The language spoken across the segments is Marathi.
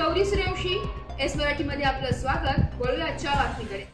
गौरी सूर्यवंशी, एस मराठीमध्ये आपलं स्वागत। बोलूया आजच्या बातमीकडे।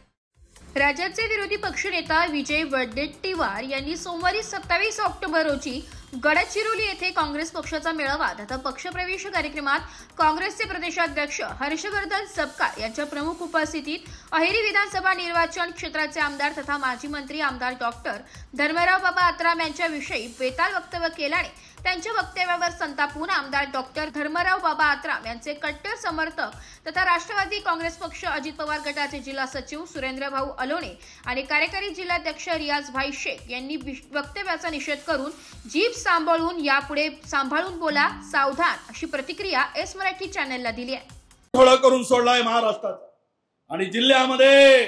राज्याचे विरोधी पक्षनेता विजय वडेट्टीवार यांनी सोमवारी 27 ऑक्टोबर रोजी गडचिरोली येथे काँग्रेस पक्षाचा मेळावा तथा पक्षप्रवेश कार्यक्रमात काँग्रेसचे प्रदेशाध्यक्ष हर्षवर्धन सपकाळ यांच्या प्रमुख उपस्थितीत अहेरी विधानसभा निर्वाचन क्षेत्राचे आमदार तथा माजी मंत्री आमदार डॉक्टर धर्मराव बाबा आत्राम यांच्याविषयी बेताल वक्तव्य केल्याने त्यांच्या वक्तव्यावर संतापून आमदार डॉक्टर धर्मराव बाबा आत्राम यांचे कट्टर समर्थक तथा राष्ट्रवादी काँग्रेस पक्ष अजित पवार गटाचे जिल्हा सचिव सुरेंद्र भाऊ अलोणे आणि कार्यकारी जिल्हाध्यक्ष रियाज भाई शेख यांनी वक्तव्याचा निषेध करून जीभ सांभाळून यापुढे सांभाळून बोला, सावधान अशी प्रतिक्रिया एस मराठी चॅनलला दिली आहे। थोडा करून सोडलाय महाराष्ट्राचा आणि जिल्ह्यामध्ये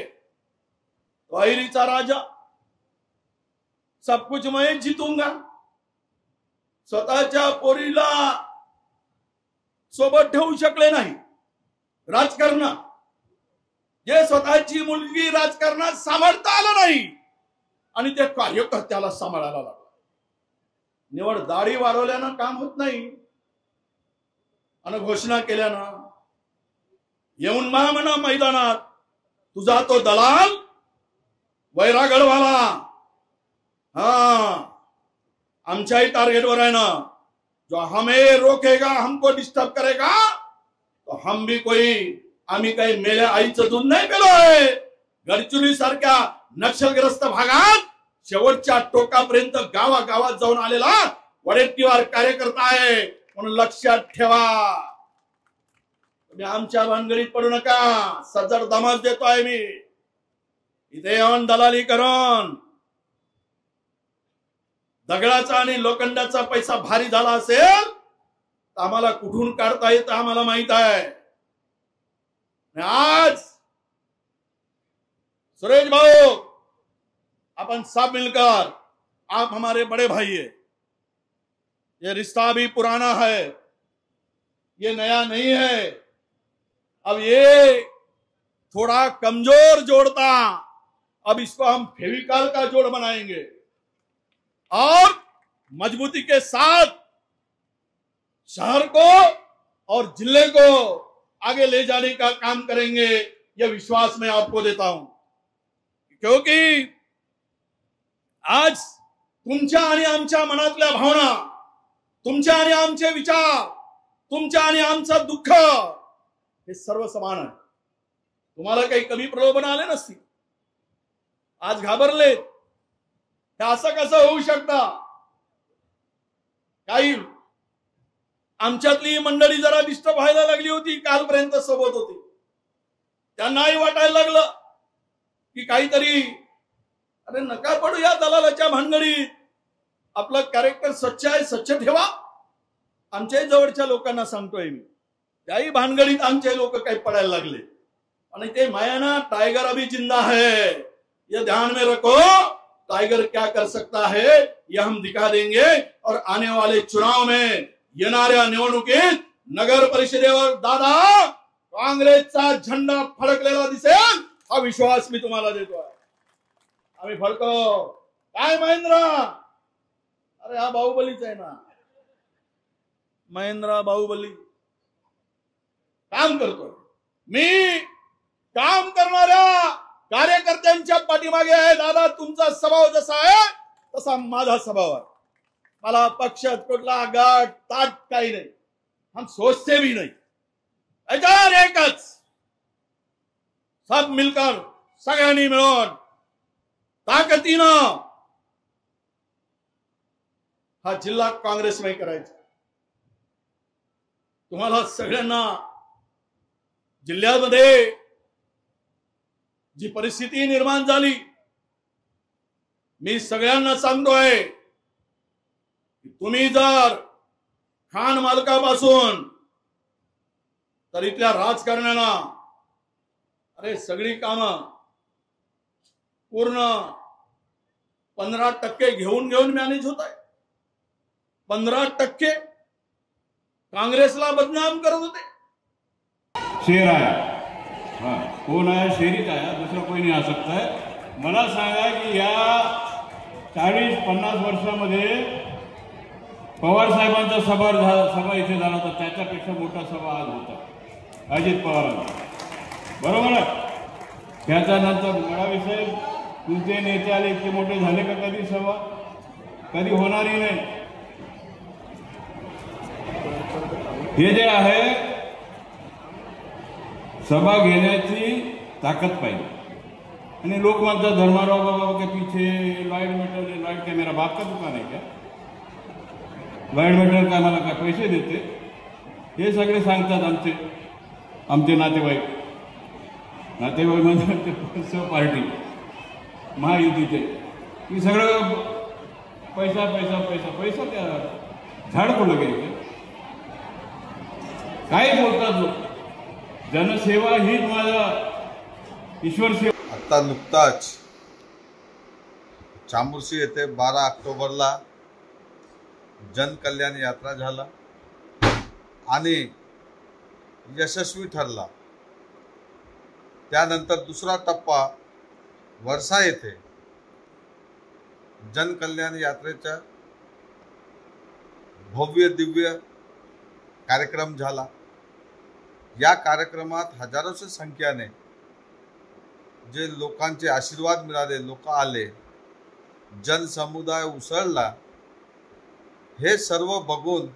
अहेरीचा राजा सब कुछ मैं जीतूंगा, स्वतःच्या पोरीला सोबत ठेवू शकले नाही राजकारणात, जे स्वतःची मुलगी राजकारणात सांभाळता आलं नाही आणि ते कार्यकर्त्याला सांभाळायला लागलं। निवड दाढी वाढवल्यानं काम होत नाही आणि घोषणा केल्यानं येऊन म्हणा मैदानात तुझा तो दलाल वैरागडवाला आमच्याही टार्गेटवर आहे ना, जो हमें रोकेगा, हमको डिस्टर्ब करेगा तो हम भी आम्ही काही मेल्या आईचं दूध नाही पेलोय। गडचिरोली सारख्या नक्षलग्रस्त भागात शेवटच्या टोकापर्यंत गावागावात जाऊन आलेला वडेट्टीवार कार्यकर्ता आहे, म्हणून लक्षात ठेवा। तुम्ही आमच्या भानगडीत पडू नका, सज्जड दमाज देतोय मी। इथे येऊन दलाली करून दगडाचा आणि लोखंडाचा पैसा भारी झाला असेल तर आम्हाला कुठून काढता येतं आम्हाला माहित आहे। आज सुरेश भाऊ, अपन सब मिलकर, आप हमारे बड़े भाई है, ये रिश्ता भी पुराना है, ये नया नहीं है। अब ये थोड़ा कमजोर जोड़ता, अब इसको हम फेविकॉल का जोड़ बनाएंगे और मजबूती के साथ शहर को और जिले को आगे ले जाने का काम करेंगे, यह विश्वास मैं आपको देता हूं। क्योंकि आज तुमच्या आणि आमच्या मनातल्या भावना, तुमच्या आणि आमचे विचार, तुमच्या आणि आमचं दुःख हे सर्व समान आहे। तुम्हाला काही कमी प्रलोभन आले नसतील, आज घाबरले, हे असं कसं होऊ शकतं? काही आमच्यातली मंडळी जरा डिस्टर्ब व्हायला लागली होती, कालपर्यंत सोबत होती, त्यांनाही वाटायला लागलं की काहीतरी, अरे नका पडू या दलालाच्या भानगडीत, आपलं कॅरेक्टर स्वच्छ आहे, स्वच्छ ठेवा। आमच्या जवळच्या लोकांना सांगतोय मी, त्याही भानगडीत आमचे लोक काही पडायला लागले। आणि ते मायाना टाइगर अभी जिंदा है, ये ध्यान में रखो, टाइगर क्या कर सकता है ये हम दिखा देंगे। और आने वाले चुनाव में येणाऱ्या निवडणुकीत नगर परिषदेवर दादा काँग्रेसचा झेंडा फडकलेला दिसेल, हा विश्वास मी तुम्हाला देतोय। आम्ही फडकव काय महेंद्र, अरे हा बाहुबलीच आहे ना, महेंद्र बाहुबली काम करतोय। मी काम करणाऱ्या कार्यकर्त्यांच्या पाठीमागे आहे दादा। तुमचा स्वभाव जसा आहे तसा माझा स्वभाव आहे। मला पक्षात कुठला गाठ ताट काही नाही, हम सोचते भी नहीं। याच्यावर एकच, सब मिलकर सगळ्यांनी मिळून ताकदीनं हा जिल्हा काँग्रेसमय करायचा। तुम्हाला सगळ्यांना जिल्ह्यामध्ये जी परिस्थिती निर्माण झाली, मी सगळ्यांना सांगतोय की तुम्ही जर खान मालकापासून तर इथल्या राजकारण्यांना, अरे सगळी कामं पूर्ण 15% घेऊन मॅनेज होत आहे। 15% काँग्रेसला बदनाम करत होते। शेर आहे, हाँ कौन आया, शेरीच आया, दूसरा कोई नहीं आ सकता है। मला सांगा की या 40-50 वर्षामध्ये पवार साहेबांचा सभा इथे झाला होता, त्याच्यापेक्षा मोठा सभा आज होता। अजित पवारांचा, बरोबर आहे. त्याच्यानंतर गडावी साहेब तुमचे नेते आले, इतके मोठे झाले का कधी सभा? कधी होणारही नाही. हे जे आहे सभा घेण्याची ताकद पाहिजे. आणि लोक म्हणतात धर्माराव बाबा के पीछे लाइट मीटर, लाइट क्या मेरा बाप का दुकान है क्या? लाइट मीटर काय मला काय पैसे देते? हे सगळे सांगतात आमचे नातेवाईक म्हणजे सहपार्टी महायुतीचे की सगळं पैसा पैसा पैसा पैसा. त्या झाड कुठं घ्यायचं? काय बोलतात लोक? जनसेवा हीच माझा ईश्वर सेवा. आता नुकताच चामोर्शी येथे 12 ऑक्टोबरला जनकल्याण यात्रा झाला आणि यशस्वी ठरला. त्यानंतर दुसरा टप्पा वर्षा येथे जनकल्याण यात्रेचा भव्य दिव्य कार्यक्रम झाला. या कार्यक्रमात हजारोच्या संख्येने जे लोकांचे आशीर्वाद मिळाले, लोक आले, जनसमुदाय उसळला, हे सर्व बघून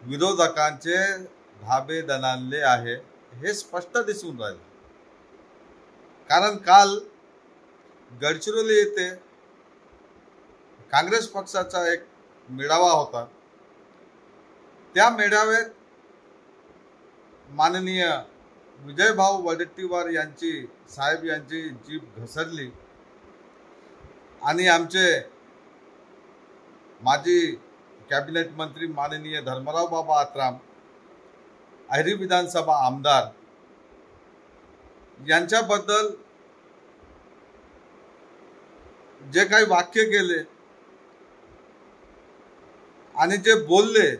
विरोधकांचे धाबे दणाणले आहे हे स्पष्ट दिसून राहिले. कारण काल गडचिरोली येथे काँग्रेस पक्षाचा एक मेळावा होता. त्या मेळाव्यात माननीय विजयभाऊ वडेट्टीवार साहेब यांची जीभ घसरली आणि आमचे माजी कॅबिनेट मंत्री माननीय धर्मराव बाबा आत्राम, अहिरी विधानसभा आमदार यांच्याबद्दल जे काही वाक्य केले आणि जे बोलले,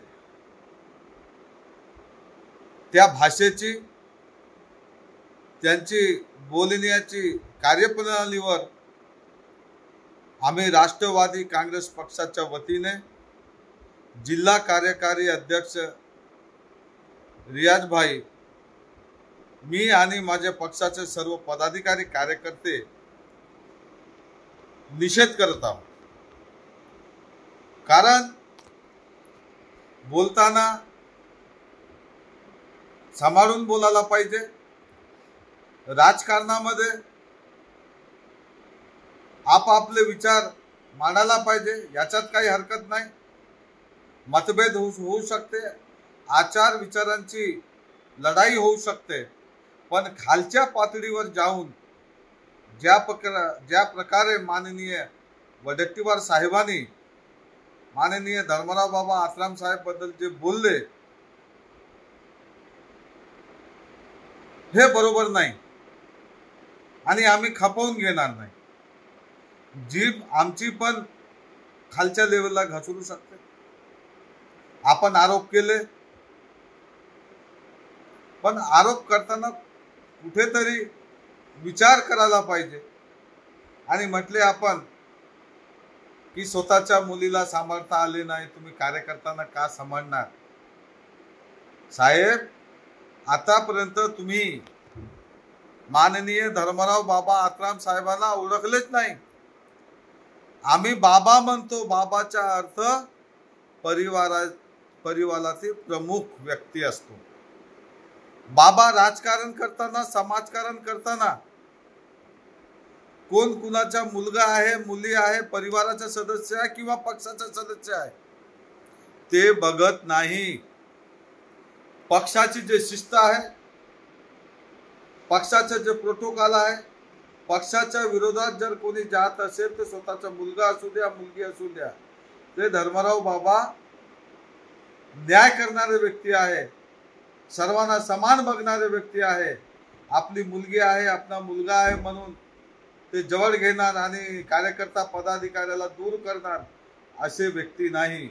त्या भाषेची, त्यांची बोलण्याची कार्यप्रणालीवर आम्ही राष्ट्रवादी काँग्रेस पक्षाच्या वतीने जिल्हा कार्यकारी अध्यक्ष रियाज भाई, मी आणि माझ्या पक्षाचे सर्व पदाधिकारी कार्यकर्ते निषेध करत आहोत. कारण बोलताना सांभाळून बोलायला पाहिजे. राजकारणामध्ये आपापले विचार मांडायला पाहिजे, याच्यात काही हरकत नाही. मतभेद होऊ शकते, आचार विचारांची लढाई होऊ शकते, पण खालच्या पातळीवर जाऊन ज्या प्रकारे माननीय वडेट्टीवार साहेबांनी माननीय धर्मराव बाबा आत्राम साहेब बद्दल जे बोलले, हे बरोबर नाही आणि आम्ही खपवून घेणार नाही. जीभ आमची पण खालच्या लेवलला घसरू शकते. आपण आरोप केले, पण आरोप करताना कुठेतरी विचार करायला पाहिजे. आणि म्हटले आपण की स्वतःच्या मुलीला सांभाळता आले नाही, तुम्ही कार्यकर्त्यांना का सांभाळणार? साहेब, आतापर्यंत तुम्ही माननीय धर्मराव बाबा आत्राम साहेबांना ओळखलेच नाही. आम्ही बाबा म्हणतो, बाबाचा अर्थ परिवारातील प्रमुख व्यक्ती असतो. बाबा राजकारण करताना, समाजकारण करताना कोण कुणाचा मुलगा आहे, मुली आहे, परिवाराचा सदस्य आहे किंवा पक्षाचा सदस्य आहे ते बघत नाही. पक्षाची जे शिस्त आहे, पक्षाचे जे प्रोटोकॉल आहे, पक्षाच्या विरोधात जर कोणी जात असेल तर स्वतःचा मुलगा असू द्या, मुलगी असू द्या, ते धर्मराव बाबा न्याय करणारे व्यक्ती आहे, सर्वांना समान बघणारे व्यक्ती आहे. आपली मुलगी आहे, आपला मुलगा आहे म्हणून ते जवळ घेणार आणि कार्यकर्ता पदाधिकाऱ्याला दूर करणार असे व्यक्ती नाही.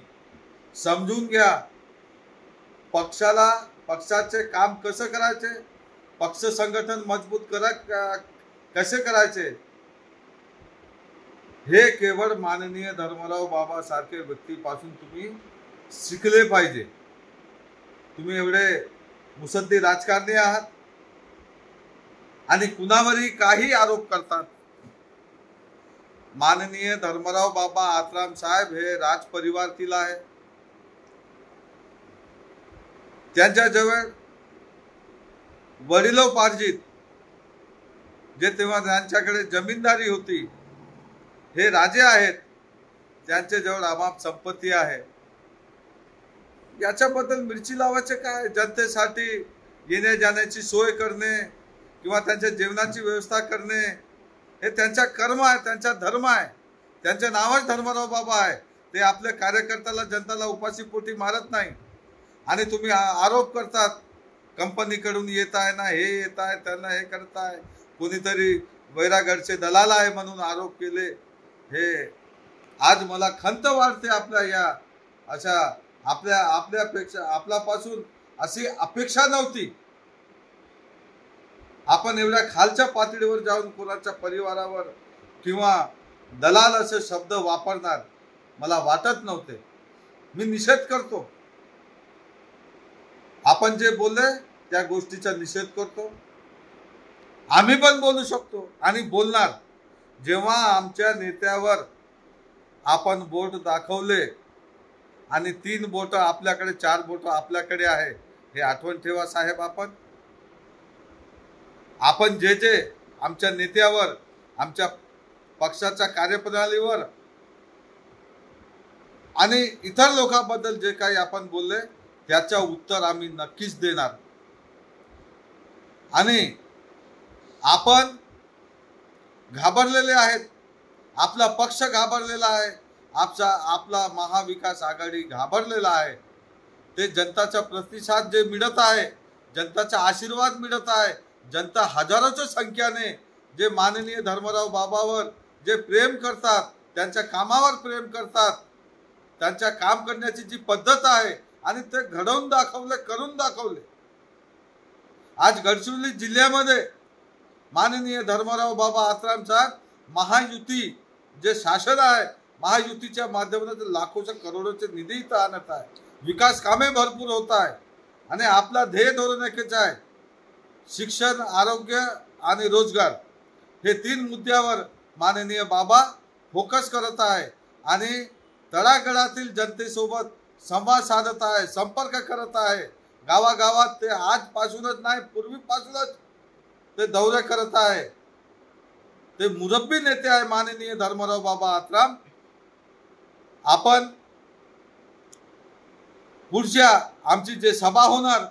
समजून घ्या, पक्षाचे काम कसं करायचे, पक्ष संघटन मजबूत कसे करायचे, हे केवळ माननीय धर्मराव बाबा सारखे व्यक्तीपासून तुम्ही शिकले पाहिजे. तुम्ही एवढे मुसद्दी राजकारणी आहात आणि कुणावरही काही आरोप करतात। माननीय धर्मराव बाबा आत्राम साहेब हे राज परिवारातील आहे। त्यांच्याजवळ वडिलोपार्जित जे तेव्हा त्यांच्याकडे जमीनदारी होती, हे राजे आहेत, त्यांच्याजवळ अमाप संपत्ती आहे। याच्याबद्दल मिरची लावायचे काय? जनतेसाठी येण्या जाण्याची सोय करणे किंवा त्यांच्या जेवणाची व्यवस्था करणे हे त्यांचा कर्म आहे, त्यांचा धर्म आहे, त्यांच्या नावाच धर्मराव बाबा आहे। ते आपल्या कार्यकर्त्याला जनताला उपाशी पोटी मारत नाही। आणि तुम्ही आरोप करतात कंपनीकडून येत आहे ना, हे येत आहे, त्यांना हे करताय, कोणीतरी वैरागडचे दलाल आहे म्हणून आरोप केले। हे आज मला खंत वाटते आपल्या या अशा आपल्यापेक्षा आपल्यापासून अशी अपेक्षा नव्हती। आपण एवढ्या खालच्या पातळीवर जाऊन कोणाच्या परिवारावर किंवा दलाल असे शब्द वापरणार मला वाटत नव्हते। मी निषेध करतो, आपण जे बोलले त्या गोष्टीचा निषेध करतो। आम्ही पण बोलू शकतो आणि बोलणार। जेव्हा आमच्या नेत्यावर आपण बोट दाखवले आणि 3 बोट आपल्याकडे, 4 बोट आपल्याकडे आहे, हे आठवण ठेवा साहेब। आपण जे जे आमच्या नेत्यावर, आमच्या पक्षाच्या कार्यप्रणालीवर आणि इतर लोकांबद्दल जे काही आपण बोलले त्याचं उत्तर आम्ही नक्कीच देणार। आणि आपण घाबरलेले आहेत, आपला पक्ष घाबरलेला आहे, आपला महाविकास आघाडी घाबरलेला आहे। ते जनताचा प्रतिसाद जे मिळत आहे, जनताचा आशीर्वाद मिळत आहे, जनता हजारोच्या संख्येने जे माननीय धर्मराव बाबावर जे प्रेम करतात, त्यांच्या कामावर प्रेम करतात, त्यांच्या काम करण्याची जी पद्धत आहे आणि ते घडवून दाखवले, करून दाखवले। आज गडचिरोली जिल्ह्यामध्ये माननीय धर्मराव बाबा आत्राम साहेब महायुती जे शासन आहे, महायुतीच्या माध्यमातून लाखोच्या करोडोचे निधी इथं आणत आहे, विकास कामे भरपूर होत आहे आणि आपला ध्येय धोरण एकच आहे, शिक्षण, आरोग्य आणि रोजगार। हे 3 मुद्द्यावर माननीय बाबा फोकस करत आहे आणि तळागाळातील जनतेसोबत संवाद साधत आहे, संपर्क करत आहे। गावागावात ते आजपासूनच नाही, पूर्वीपासूनच ते दौरे करत आहे। ते मुरब्बी नेते आहे माननीय धर्मराव बाबा आत्राम। आपण पुढच्या आमची जे सभा होणार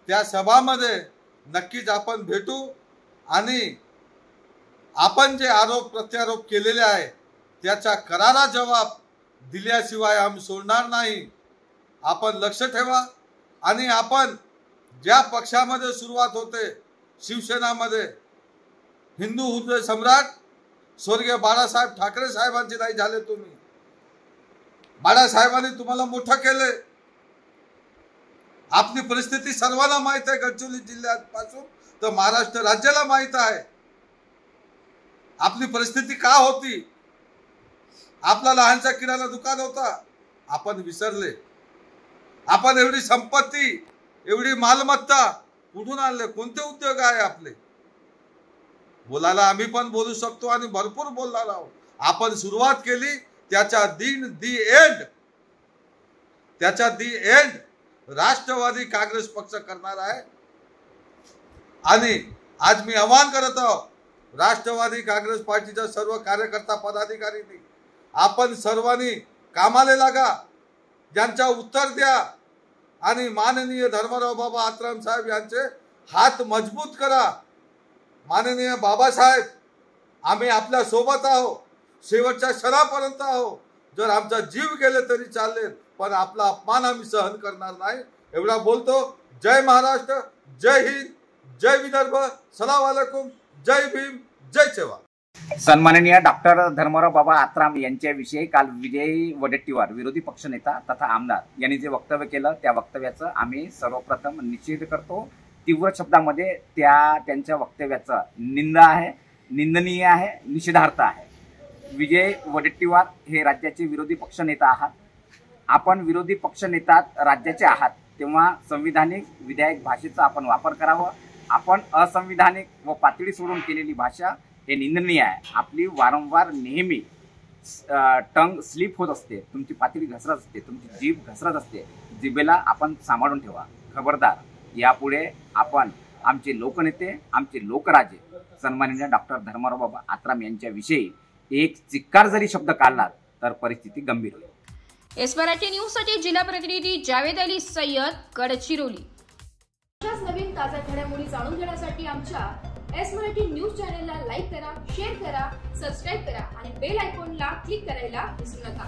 त्या सभामध्ये नक्कीच आपण भेटू आणि आपण जे आरोप प्रत्यारोप केलेले आहे त्याचा करारा जवाब दिल्याशिवाय आम्ही सोडणार नाही। आपण लक्ष ठेवा आणि आपण ज्या पक्षामध्ये सुरुवात होते, शिवसेनामध्ये हिंदू हृदय सम्राट स्वर्गीय बाळासाहेब ठाकरे साहेबांचे नाही झाले तुम्ही। बाळासाहेबांनी तुम्हाला मोठं केले। आपली परिस्थिती सर्वांना माहित आहे, गडचिरोली जिल्ह्यापासून तर महाराष्ट्र राज्याला माहित आहे आपली परिस्थिती का होती। आपला लहानसा किराणा दुकान होता, आपण विसरले। आपण एवढी संपत्ती, एवढी मालमत्ता कुठून आणले? कोणते उद्योग आहे आपले? बोलायला आम्ही पण बोलू शकतो आणि भरपूर बोलणार आहोत। आपण सुरुवात केली, त्याच्या दी एंड राष्ट्रवादी काँग्रेस पक्ष करणार आहे। आणि आज मी आवाहन करत आहोत राष्ट्रवादी काँग्रेस पार्टीच्या सर्व कार्यकर्ता पदाधिकाऱ्यांनी, आपण सर्वांनी कामाला लागा, ज्यांचा उत्तर द्या आणि माननीय धर्मराव बाबा आत्राम साहेब यांचे हात मजबूत करा। माननीय बाबासाहेब, आम्ही आपल्या सोबत आहोत, शेवटच्या क्षणापर्यंत आहोत। जर आमचा जीव गेले तरी चालेल, पण आपला अपमान आम्ही सहन करणार नाही। एवढा बोलतो। जय महाराष्ट्र, जय हिंद, जय विदर्भ, सलाम अलैकुम, जय भीम, जय सेवा। सन्माननीय डॉक्टर धर्मराव बाबा आत्राम यांच्याविषयी काल विजय वडेट्टीवार विरोधी पक्षनेता तथा आमदार यांनी जे वक्तव्य केलं त्या वक्तव्याचं आम्ही सर्वप्रथम निषेध करतो। तीव्र शब्दामध्ये त्यांच्या वक्तव्याचा निंदा आहे, निंदनीय आहे, निषेधार्थ आहे। विजय वडेट्टीवार हे राज्याचे विरोधी पक्षनेता आहात। आपण विरोधी पक्षनेता राज्याचे आहात, तेव्हा संविधानिक विधायक भाषेचा आपण वापर करावा. आपण असंविधानिक व पातळी सोडून केलेली भाषा हे निंदनीय आहे. आपली वारंवार नेहमी टंग स्लिप होत असते, तुमची पातळी घसरत असते, तुमची जीभ घसरत असते. जिभेला आपण सांभाळून ठेवा. खबरदार, यापुढे आपण आमचे लोकनेते, आमचे लोकराजे सन्माननीय डॉक्टर धर्माराव बाबा आत्राम यांच्याविषयी एक चिक्कार जरी शब्द काढला तर परिस्थिती गंभीर होईल. एस मराठी न्यूज साठी जिल्हा प्रतिनिधी जावेद अली सय्यद, गडचिरोली. अशाच नवीन ताज्या घडामोडी जाणून घेण्यासाठी आमच्या एस मराठी न्यूज चॅनलला लाईक करा, शेअर करा, सबस्क्राईब करा आणि बेल आयकॉनला क्लिक करायला विसरू नका.